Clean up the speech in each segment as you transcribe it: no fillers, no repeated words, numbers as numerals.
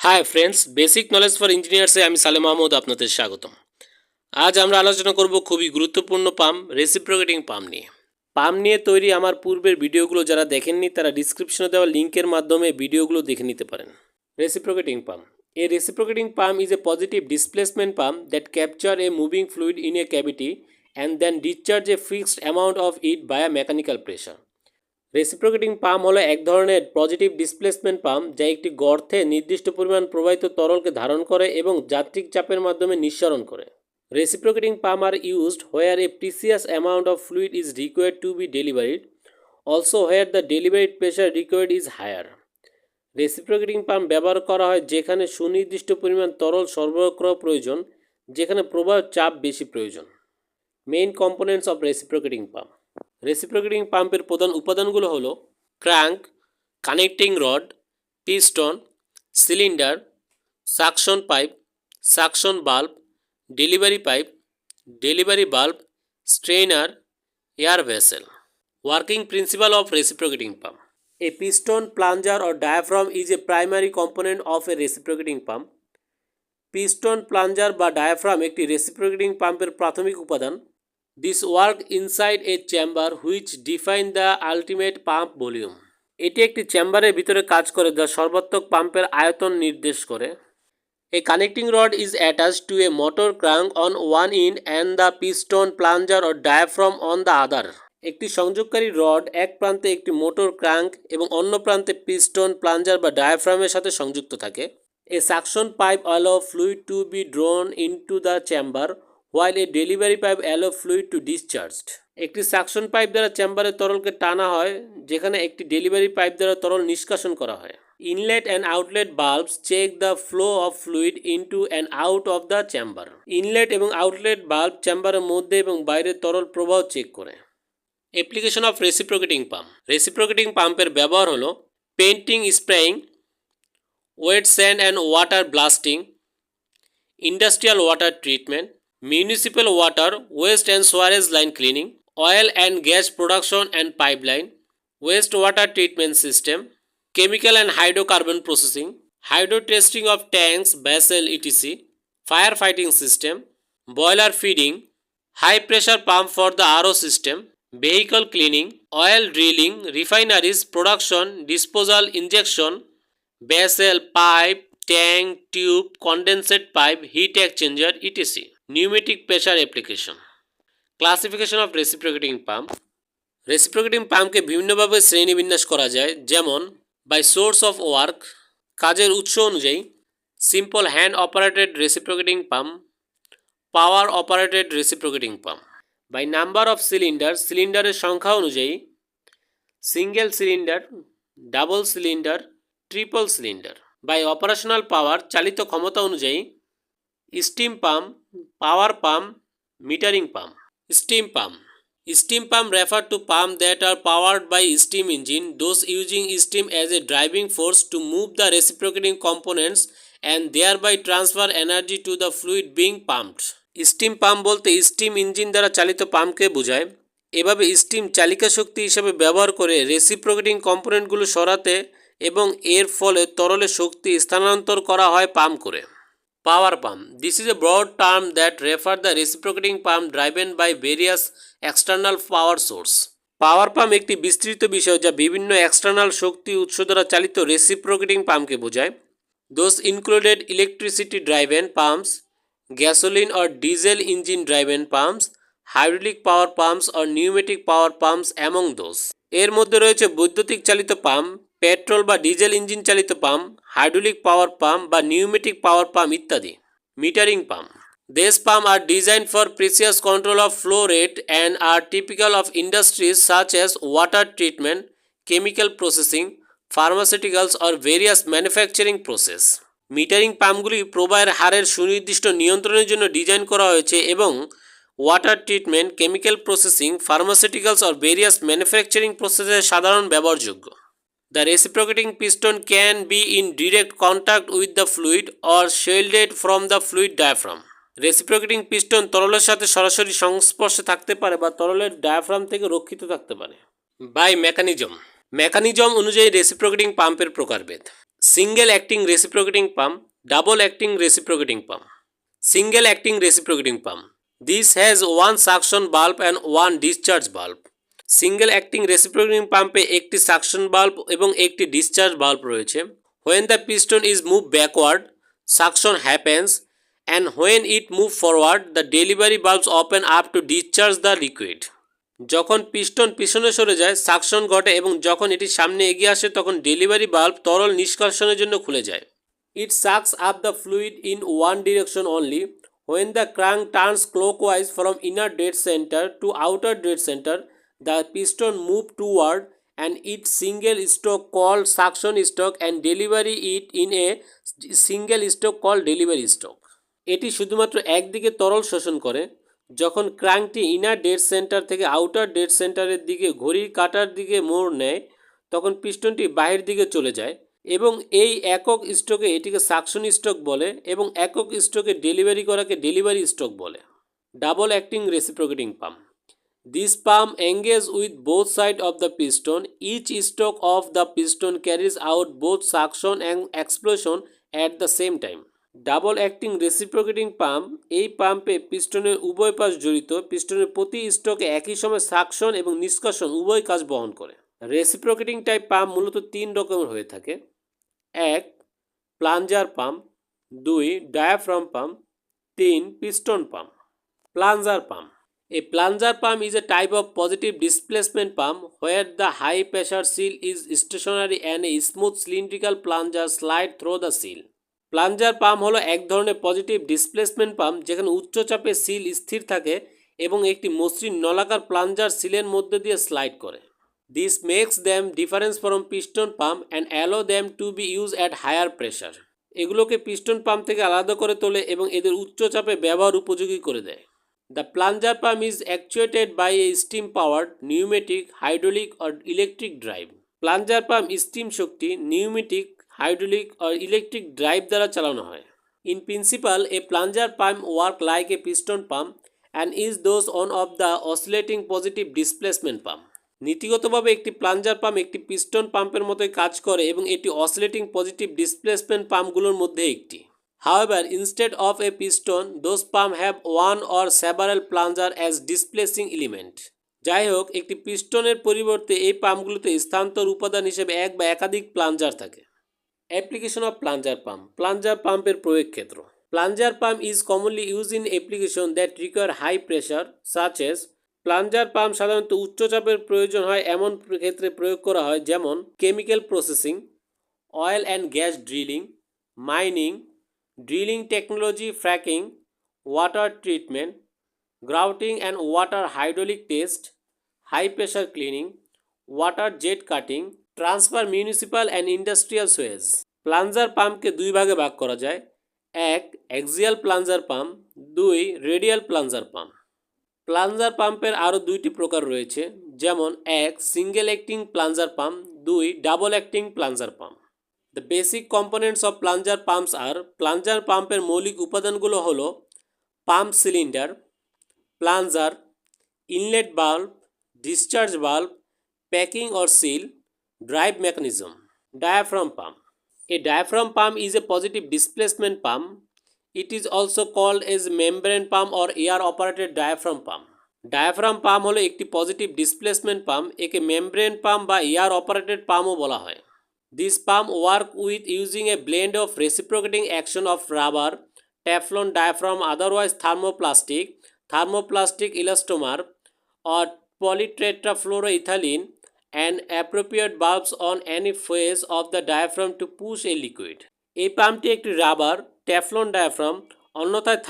High friends, basic knowledge for ইঞ্জিনিয়ার্সে আমি সালেম মাহমুদ আপনাদের স্বাগতম। আজ আমরা আলোচনা করব খুবই গুরুত্বপূর্ণ পাম্প, রেসিপ্রোকেটিং পাম্প নিয়ে। পাম্প নিয়ে তৈরি আমার পূর্বের ভিডিওগুলো যারা দেখেননি তারা ডিসক্রিপশনে দেওয়া লিঙ্কের মাধ্যমে ভিডিওগুলো দেখে নিতে পারেন। Reciprocating pump. A reciprocating pump is a positive displacement pump that capture a moving fluid in a cavity and then discharge a fixed amount of it by mechanical pressure. Reciprocating pump হলো এক ধরনের positive displacement pump যা একটি গর্তে নির্দিষ্ট পরিমাণ প্রবাহিত তরলকে ধারণ করে এবং যান্ত্রিক চাপের মাধ্যমে নিঃসরণ করে। Reciprocating pump are used where a precise amount of fluid is required to be delivered, also where the delivered pressure required is higher. Reciprocating pump ব্যবহার করা হয় যেখানে সুনির্দিষ্ট পরিমাণ তরল সরবরাহ করা প্রয়োজন, যেখানে প্রবাহ চাপ বেশি প্রয়োজন। Main components of reciprocating pump. Reciprocating পাম্পের প্রধান উপাদানগুলো হলো crank, connecting rod, piston, cylinder, suction pipe, suction bulb, delivery bulb, strainer, air vessel. Working principle of reciprocating pump. A piston, plunger or diaphragm is a primary component of a reciprocating pump. Piston, plunger বা diaphragm একটি reciprocating পাম্পের প্রাথমিক উপাদান। This work inside A chamber which define the ultimate pump volume. এটি একটি চেম্বারের ভিতরে কাজ করে যা সর্বাত্মক পাম্পের আয়তন নির্দেশ করে। A connecting rod is attached to a motor crank on one end and the piston, plunger or diaphragm on the other. একটি সংযোগকারী রড এক প্রান্তে একটি মোটর ক্রাঙ্ক এবং অন্য প্রান্তে পিস্টন, প্লাঞ্জার বা ডায়াফ্রামের সাথে সংযুক্ত থাকে। A suction pipe allows fluid to be drawn into the chamber while a delivery pipe allows fluid to discharged. একটি সাকশন পাইপ দ্বারা চেম্বারে তরলকে টানা হয়, যেখানে একটি ডেলিভারি পাইপ দ্বারা তরল নিষ্কাশন করা হয়। Inlet and outlet valves check the flow of fluid into and out of the chamber. Inlet এবং আউটলেট বাল্ব চেম্বারের মধ্যে এবং বাইরে তরল প্রবাহ চেক করে। Application of reciprocating pump. Reciprocating পাম্পের ব্যবহার হলো painting, spraying, wet sand and water blasting, industrial water treatment, municipal water, waste and sewerage line cleaning, oil and gas production and pipeline, wastewater treatment system, chemical and hydrocarbon processing, hydro testing of tanks, vessel etc., firefighting system, boiler feeding, high pressure pump for the RO system, vehicle cleaning, oil drilling, refineries, production, disposal, injection, vessel, pipe, tank, tube, condensate pipe, heat exchanger etc. Pneumatic pressure application. Classification of reciprocating pump. Reciprocating পাম্পকে বিভিন্নভাবে শ্রেণীবিন্যাস করা যায়, যেমন by source of work, কাজের উৎস অনুযায়ী, simple hand operated reciprocating pump, power operated reciprocating pump. By number of cylinder, সিলিন্ডারের সংখ্যা অনুযায়ী, single cylinder, double cylinder, triple cylinder. By operational power, চালিত ক্ষমতা অনুযায়ী, steam pump, power pump, metering pump. Steam pump. Steam pump refer to pump that are powered by steam engine, those using steam as a driving force to move the reciprocating components and thereby transfer energy to the fluid being pumped. Steam pump বলতে steam engine দ্বারা চালিত পাম্পকে বোঝায়। এভাবে steam চালিকা শক্তি হিসেবে ব্যবহার করে reciprocating কম্পোনেন্টগুলো সরাতে এবং এর ফলে তরলে শক্তি স্থানান্তর করা হয় পাম্প করে। Power pump. This is a broad term that refers the reciprocating pump driven by various external power source. Power pump একটি বিস্তৃত বিষয় যা বিভিন্ন এক্সটার্নাল শক্তি উৎস দ্বারা চালিত রেসিপ্রোকেটিং পাম্পকে বোঝায়। Those included electricity driven pumps, gasoline or diesel engine driven pumps, hydraulic power pumps or pneumatic power pumps among those. এর মধ্যে রয়েছে বৈদ্যুতিক চালিত পাম্প, পেট্রোল বা ডিজেল ইঞ্জিন চালিত পাম্প, হাইড্রোলিক পাওয়ার পাম্প বা নিউমেটিক পাওয়ার পাম্প ইত্যাদি। Metering pump. These pumps are designed for precise control of flow rate and are typical of industries such as water treatment, chemical processing, pharmaceuticals or various manufacturing process. Metering পাম্পগুলি প্রবাহের হারের সুনির্দিষ্ট নিয়ন্ত্রণের জন্য design করা হয়েছে এবং water treatment, chemical processing, pharmaceuticals or various manufacturing processes সাধারণ ব্যবহারযোগ্য। The reciprocating piston can be in direct contact with the fluid or shielded from the fluid diaphragm. Reciprocating piston তরলের সাথে সরাসরি সংস্পর্শে থাকতে পারে বা তরলের ডায়াফ্রাম থেকে রক্ষিত থাকতে পারে। By mechanism. মেকানিজম অনুযায়ী রেসিপ্রোকেটিং পাম্পের প্রকারভেদ। Single acting reciprocating pump, double acting reciprocating pump. Single acting reciprocating pump. This has one suction valve and one discharge valve. Single acting reciprocating পাম্পে একটি সাকশন বাল্ব এবং একটি ডিসচার্জ বাল্ব রয়েছে। When the piston is moved backward, suction happens, and when it moves forward, the delivery valves open up to discharge the liquid. যখন piston পিছনে সরে যায় suction ঘটে এবং যখন এটি সামনে এগিয়ে আসে তখন ডেলিভারি বাল্ব তরল নিষ্কাশনের জন্য খুলে যায়। It sucks up the fluid in one direction only. When the crank turns clockwise from inner dead center to outer dead center, the piston moves toward and its single stroke called suction stroke and delivery it in a single stroke called delivery stroke. এটি শুধুমাত্র একদিকে তরল শোষণ করে। যখন ক্র্যাঙ্কটি inner dead centre থেকে outer dead সেন্টারের দিকে ঘড়ির কাঁটার দিকে মোড় নেয় তখন পিস্টনটি বাহির দিকে চলে যায় এবং এই একক স্ট্রোকে এটিকে সাকশন স্ট্রোক বলে এবং একক স্ট্রোকে ডেলিভারি করাকে ডেলিভারি স্ট্রোক বলে। Double acting reciprocating pump. This pump engages with both sides of the piston. Each stroke of the piston carries out both suction and explosion at the same time. Double acting reciprocating pump এই পাম্পে পিস্টনের উভয় পাশ জড়িত। পিস্টনের প্রতি স্ট্রোকে একই সময় suction এবং নিষ্কাশন উভয় কাজ বহন করে। রেসিপ্রোকেটিং টাইপ পাম্প মূলত তিন রকমের হয়ে থাকে। এক, প্লাঞ্জার পাম্প। দুই, ডায়াফ্রাম পাম্প। তিন, piston pump. Plunger pump. A plunger pump is a type of positive displacement pump where the high pressure seal is stationary and a smooth cylindrical plunger slides through the seal. Plunger pump হলো এক ধরনের positive displacement pump যেখানে উচ্চ চাপে seal স্থির থাকে এবং একটি মসৃণ নলাকার প্লাঞ্জার সিলের মধ্যে দিয়ে স্লাইড করে। This makes them different from piston pump and allow them to be use at higher pressure. এগুলোকে পিস্টন পাম্প থেকে আলাদা করে তোলে এবং এদের উচ্চ চাপে ব্যবহার উপযোগী করে দেয়। The plunger pump is actuated by a steam-powered, pneumatic, hydraulic or electric drive. Plunger pump steam Shakti, pneumatic, hydraulic or electric drive দ্বারা চালানো হয়। In principle, a plunger pump works like a piston pump and is thus one of the oscillating positive displacement pump. নীতিগতভাবে একটি plunger pump একটি piston পাম্পের মতোই কাজ করে এবং এটি অসিলেটিং পজিটিভ ডিসপ্লেসমেন্ট পাম্পগুলোর মধ্যে একটি। However, instead of a piston, those pumps have one or several plunger as displacing element. যাই হোক, একটি পিস্টনের পরিবর্তে এই পাম্পগুলোতে স্থানান্তর উপাদান হিসেবে এক বা একাধিক প্লাঞ্জার থাকে। Application of plunger pump. Plunger পাম্পের প্রয়োগ ক্ষেত্র. Plunger pump is commonly use in application that require high pressure such as. Plunger pump সাধারণত উচ্চ চাপের প্রয়োজন হয় এমন ক্ষেত্রে প্রয়োগ করা হয় যেমন chemical processing, oil and gas drilling, mining, drilling technology, fracking, water treatment, grouting and water hydraulic test, high pressure cleaning, water jet cutting, transfer municipal and industrial sewage. প্লাঞ্জার পাম্পকে দুই ভাগে ভাগ করা যায়। এক, অ্যাক্সিয়াল প্লাঞ্জার পাম্প। দুই, radial plunger pump. Plunger পাম্পের আরও দুইটি প্রকার রয়েছে যেমন এক, সিঙ্গেল অ্যাক্টিং প্লাঞ্জার পাম্প। দুই, double acting plunger pump. The basic components of plunger pumps are plunger পাম্পের মৌলিক উপাদানগুলো হলো pump cylinder, plunger, inlet bulb, discharge bulb, packing or seal, drive mechanism. Diaphragm pump. A diaphragm pump is a positive displacement pump. It is also called as membrane pump or air operated diaphragm pump. Diaphragm pump হলো একটি positive displacement pump. একে membrane pump বা air operated পাম্পও বলা হয়। This pump work with using a blend of reciprocating action of rubber, Teflon diaphragm, otherwise thermoplastic elastomer, or polytetrafluoroethylene, and appropriate bulbs on any face of the diaphragm to push a liquid. এই পাম্পটি একটি rubber, Teflon diaphragm, অন্যথায়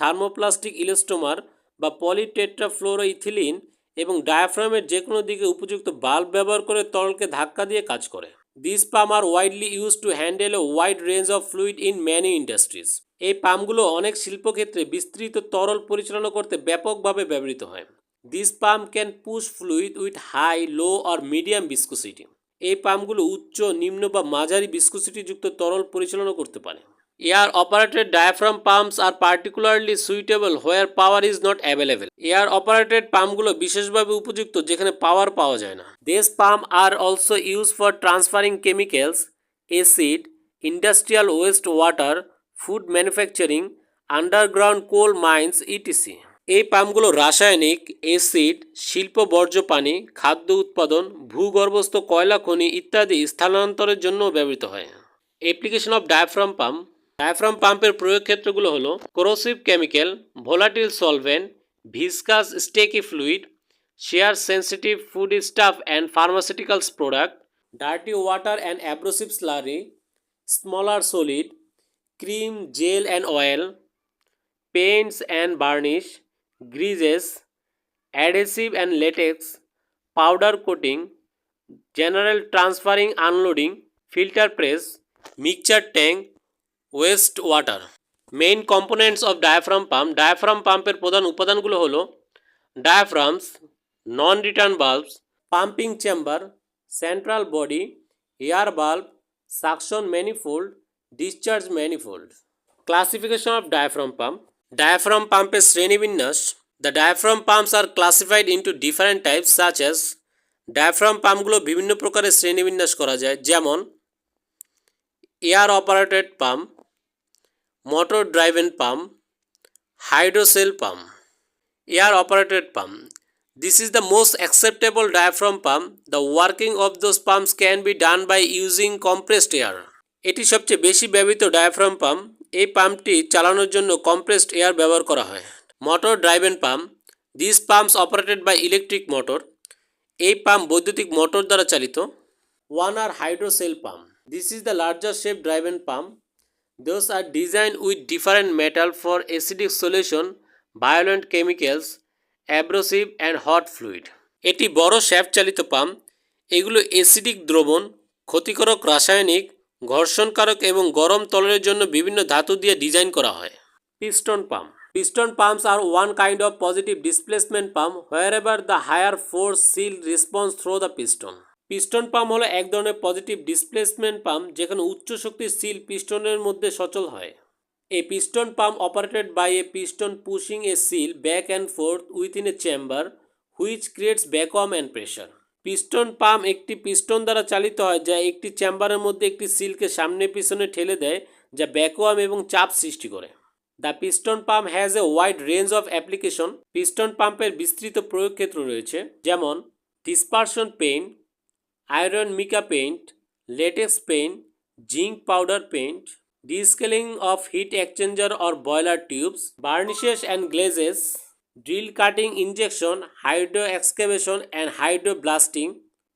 thermoplastic elastomer বা পলিটেট্রাফ্লোরোইথিলিন এবং ডায়াফ্রামের যে কোনো দিকে উপযুক্ত bulb ব্যবহার করে তরলকে ধাক্কা দিয়ে কাজ করে। These pumps are widely used to handle a wide range of fluid in many industries. এই পাম্পগুলো অনেক শিল্পক্ষেত্রে বিস্তৃত তরল পরিচালনা করতে ব্যাপকভাবে ব্যবহৃত হয়। This pump can push fluid with high, low or medium viscosity. এই পাম্পগুলো উচ্চ, নিম্ন বা মাঝারি ভিসকোসিটিযুক্ত তরল পরিচালনা করতে পারে। Air operated diaphragm pumps are particularly suitable where power is not available. Air operated পাম্পগুলো বিশেষভাবে উপযুক্ত যেখানে পাওয়ার পাওয়া যায় না। These pumps are also used for transferring chemicals. acid, industrial waste water, food manufacturing, underground coal mines, etc. এই পাম্পগুলো রাসায়নিক, acid, শিল্প বর্জ্য পানি, খাদ্য উৎপাদন, ভূগর্ভস্থ কয়লা খনি ইত্যাদি স্থানান্তরের জন্য ব্যবহৃত হয়। Application of diaphragm pump. Diaphragm পাম্পের প্রয়োগ ক্ষেত্রগুলো হলো corrosive chemical, volatile solvent, viscous sticky fluid, shear sensitive foodstuff and pharmaceuticals product, dirty water and abrasive slurry, smaller solid, cream, gel and oil, paints and varnish, greases, adhesive and latex, powder coating, general transferring unloading, filter press, mixture tank, waste water. Main components of diaphragm pump. Diaphragm পাম্পের প্রধান উপাদানগুলো হলো diaphragms, non return valves, pumping chamber, central body, air বাল্ব, suction manifold, discharge manifold. Classification of diaphragm pump. Diaphragm পাম্পের শ্রেণীবিন্যাস। The diaphragm pumps are classified into different types such as. Diaphragm পাম্পগুলো বিভিন্ন প্রকারের শ্রেণীবিন্যাস করা যায়, যেমন air operated pump, motor driven pump, hydrocell pump. Air operated pump. This is the most acceptable diaphragm pump. The working of those pumps can be done by using compressed air. এটি সবচেয়ে বেশি ব্যবহৃত ডায়াফ্রাম পাম্প। এই পাম্পটি চালানোর জন্য compressed air ব্যবহার করা হয়। Motor driven pump. This pumps operated by electric motor. এই পাম্প বৈদ্যুতিক মোটর দ্বারা চালিত। One are hydrocele pump. This is the larger shape driven pump. Those are designed with different metal for acidic solution, violent chemicals, abrasive and hot fluid. এটি বড় shaft চালিত pump. এগুলো acidic দ্রবণ, ক্ষতিকারক রাসায়নিক, ঘর্ষণকারক এবং গরম তরলের জন্য বিভিন্ন ধাতু দিয়ে ডিজাইন করা হয়। Piston pump. Piston pumps are one kind of positive displacement pump wherever the higher force seal responds through the piston. Piston pump হলো এক ধরনের পজিটিভ ডিসপ্লেসমেন্ট পাম্প যেখানে উচ্চ শক্তির সিল পিস্টনের মধ্যে সচল হয়। A piston pump operated by a piston pushing a seal back and forth within a chamber which creates vacuum and pressure. Piston pump একটি পিস্টন দ্বারা চালিত হয় যা একটি চেম্বারের মধ্যে একটি সিলকে সামনে পিছনে ঠেলে দেয়, যা ভ্যাকুয়াম এবং চাপ সৃষ্টি করে। The piston pump has a wide range of application. Piston পাম্পের বিস্তৃত প্রয়োগ ক্ষেত্র রয়েছে, যেমন dispersion paint, iron mica paint, latex paint, zinc powder paint, descaling of heat exchanger or boiler tubes, varnishes and glazes, drill cutting injection, hydro excavation and hydro blasting,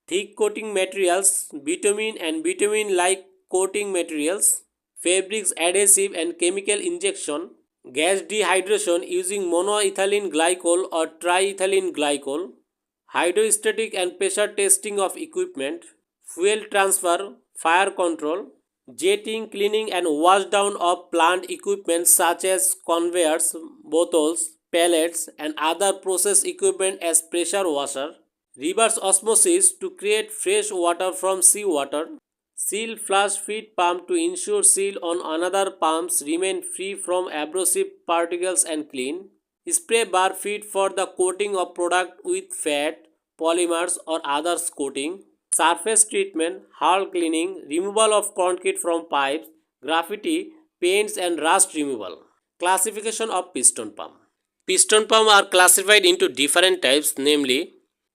thick coating materials, bitumen and bitumen-like coating materials, fabrics adhesive and chemical injection, gas dehydration using monoethylene glycol or triethylene glycol, hydrostatic and pressure testing of equipment, fuel transfer, fire control, jetting, cleaning and wash down of plant equipment such as conveyors, bottles, pallets and other process equipment as pressure washer, reverse osmosis to create fresh water from seawater, seal flush feed pump to ensure seal on another pumps remain free from abrasive particles and clean, spray bar feed for the coating of product with fat, polymers or others coating, surface treatment, hull cleaning, removal of concrete from pipes, graffiti, paints and rust removal. Classification of piston pump. Piston pump are classified into different types, namely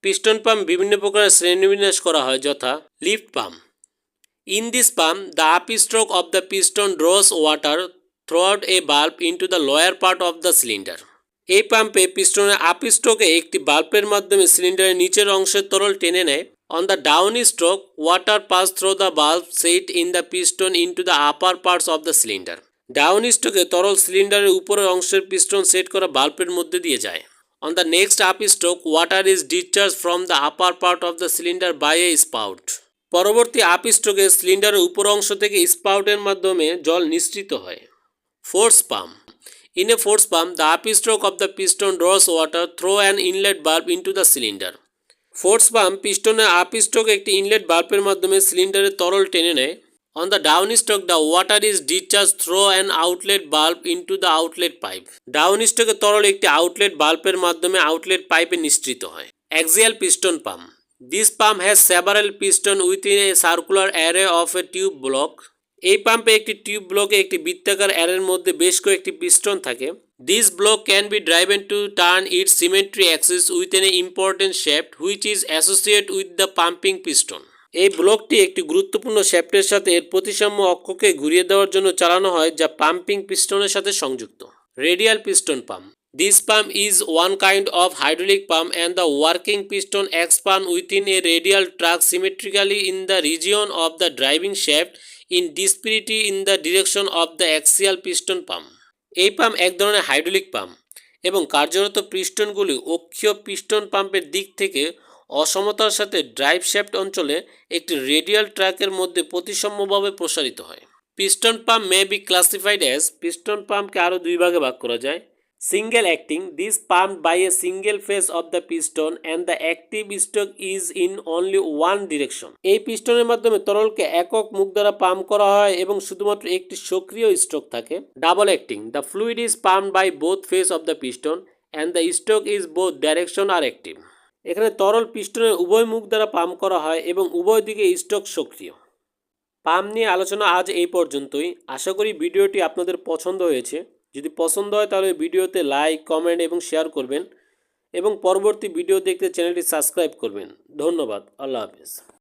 piston pump বিভিন্ন প্রকারের শ্রেণীবিন্যাস করা হয়, যথা lift pump. In this pump, the upstroke of the piston draws water throughout a valve into the lower part of the cylinder. এই পাম্পে পিস্টনের আপস্ট্রোকে একটি বাল্বের মাধ্যমে সিলিন্ডারের নিচের অংশের তরল টেনে নেয়। On the down stroke, water pass through the বাল্ব set in the piston into the upper parts of the cylinder. Down স্ট্রোকে তরল সিলিন্ডারের উপরের অংশের পিস্টন সেট করা বাল্বের মধ্যে দিয়ে যায়। On the next upstroke, water is discharge from the upper part of the cylinder by a spout. পরবর্তী আপস্ট্রোকে সিলিন্ডারের উপর অংশ থেকে স্পাউটের মাধ্যমে জল নিঃসৃত হয়। Force pump. In a force pump, the upstroke of the piston draws water through an inlet valve into the cylinder. Force pump পিস্টনের আপস্ট্রোক একটি ইনলেট বাল্বের মাধ্যমে সিলিন্ডারের তরল টেনে নেয়। On the down stroke, the water is discharge through an outlet বাল্ব into the outlet pipe. Down স্ট্রোকে তরল একটি আউটলেট বাল্বের মাধ্যমে আউটলেট পাইপে নিঃসৃত হয়। Axial piston pump. This pump has several pistons within a circular array of a tube block. এই পাম্পে একটি টিউব ব্লকে একটি বৃত্তাকার অ্যারের মধ্যে বেশ কয়েকটি পিস্টন থাকে। This block can be driven to turn its symmetry axis within an important shaft which is associated with the pumping piston. এই ব্লকটি একটি গুরুত্বপূর্ণ শ্যাফটের সাথে এর প্রতিসাম্য অক্ষকে ঘুরিয়ে দেওয়ার জন্য চালানো হয় যা পাম্পিং পিস্টনের সাথে সংযুক্ত। Radial piston pump. This pump is one kind of hydraulic pump and the working piston expands within a radial track symmetrically in the region of the driving shaft in disparity in the direction of the axial piston pump. এই pump এক ধরনের hydraulic pump এবং কার্যরত পিস্টনগুলি অক্ষীয় piston পাম্পের দিক থেকে অসমতার সাথে drive shaft অঞ্চলে একটি রেডিয়াল ট্র্যাকের মধ্যে প্রতিসাম্যভাবে প্রসারিত হয়। Piston pump may be classified as, piston পাম্পকে আরও দুই ভাগে ভাগ করা যায়। Single acting, this pump by a single face of the piston and the active stroke is in only one direction. এই পিস্টনের মাধ্যমে তরলকে একক মুখ দ্বারা পাম্প করা হয় এবং শুধুমাত্র একটি সক্রিয় স্ট্রোক থাকে। Double acting, the fluid is pumped by both face of the piston and the stroke is both direction are active. এখানে তরল পিস্টনের উভয় মুখ দ্বারা পাম্প করা হয় এবং উভয় দিকে স্ট্রোক সক্রিয়। পাম্প নিয়ে আলোচনা আজ এই পর্যন্তই। আশা করি ভিডিওটি আপনাদের পছন্দ হয়েছে। যদি পছন্দ হয় তাহলে ভিডিওতে লাইক, কমেন্ট এবং শেয়ার করবেন এবং পরবর্তী ভিডিও দেখতে চ্যানেলটি সাবস্ক্রাইব করবেন। ধন্যবাদ। আল্লাহ হাফেজ।